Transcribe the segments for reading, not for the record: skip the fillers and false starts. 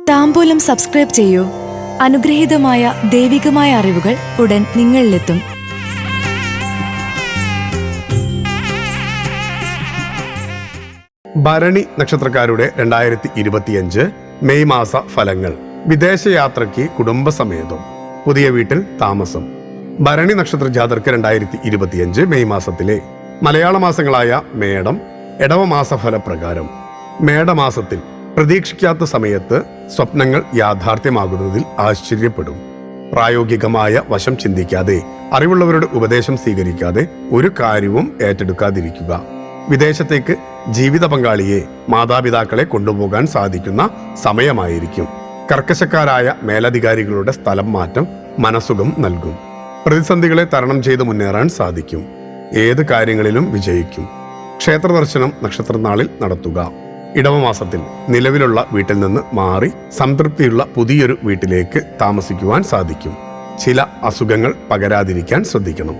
താംബൂലം subscribe ചെയ്യൂ. അനുഗ്രഹീതമായ ദൈവികമായ അറിവുകൾ ഉടൻ നിങ്ങളിലെത്തും. ഭരണി നക്ഷത്രക്കാരുടെ 2025 മെയ് മാസ ഫലങ്ങൾ. വിദേശയാത്രയ്ക്ക് കുടുംബസമേതം, പുതിയ വീട്ടിൽ താമസം. ഭരണി നക്ഷത്ര ജാതർക്ക് 2025 മെയ് മാസത്തിലെ മലയാള മാസങ്ങളായ മേടം, ഇടവ മാസഫലപ്രകാരം. മേടമാസത്തിൽ പ്രതീക്ഷിക്കാത്ത സമയത്ത് സ്വപ്നങ്ങൾ യാഥാർത്ഥ്യമാകുന്നതിൽ ആശ്ചര്യപ്പെടും. പ്രായോഗികമായ വശം ചിന്തിക്കാതെ, അറിവുള്ളവരുടെ ഉപദേശം സ്വീകരിക്കാതെ ഒരു കാര്യവും ഏറ്റെടുക്കാതിരിക്കുക. വിദേശത്തേക്ക് ജീവിത പങ്കാളിയെ, മാതാപിതാക്കളെ കൊണ്ടുപോകാൻ സാധിക്കുന്ന സമയമായിരിക്കും. കർക്കശക്കാരായ മേലധികാരികളുടെ സ്ഥലം മാറ്റം മനസുഖം നൽകും. പ്രതിസന്ധികളെ തരണം ചെയ്ത് മുന്നേറാൻ സാധിക്കും. ഏത് കാര്യങ്ങളിലും വിജയിക്കും. ക്ഷേത്രദർശനം നക്ഷത്രനാളിൽ നടത്തുക. ഇടവമാസത്തിൽ നിലവിലുള്ള വീട്ടിൽ നിന്ന് മാറി സംതൃപ്തിയുള്ള പുതിയൊരു വീട്ടിലേക്ക് താമസിക്കുവാൻ സാധിക്കും. ചില അസുഖങ്ങൾ പകരാതിരിക്കാൻ ശ്രദ്ധിക്കണം.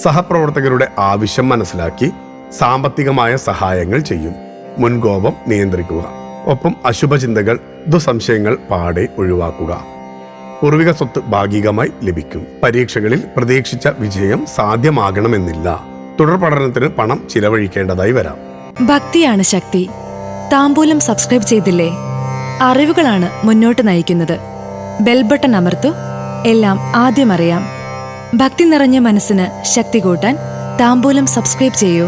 സഹപ്രവർത്തകരുടെ ആവശ്യം മനസ്സിലാക്കി സാമ്പത്തികമായ സഹായങ്ങൾ ചെയ്യും. മുൻകോപം നിയന്ത്രിക്കുക. ഒപ്പം അശുഭചിന്തകൾ, ദുസംശയങ്ങൾ പാടെ ഒഴിവാക്കുക. പൂർവിക സ്വത്ത് ഭാഗികമായി ലഭിക്കും. പരീക്ഷകളിൽ പ്രതീക്ഷിച്ച വിജയം സാധ്യമാകണമെന്നില്ല. തുടർ പഠനത്തിന് പണം ചിലവഴിക്കേണ്ടതായി വരാം. ഭക്തിയാണ് ശക്തി. താംബൂലം സബ്സ്ക്രൈബ് ചെയ്തില്ലേ? അറിവുകളാണ് മുന്നോട്ട് നയിക്കുന്നത്. ബെൽ ബട്ടൺ അമർത്തു. എല്ലാം ആദ്യം അറിയാം. ഭക്തി നിറഞ്ഞ മനസ്സിന് ശക്തി കൂട്ടാൻ താംബൂലം സബ്സ്ക്രൈബ് ചെയ്യൂ.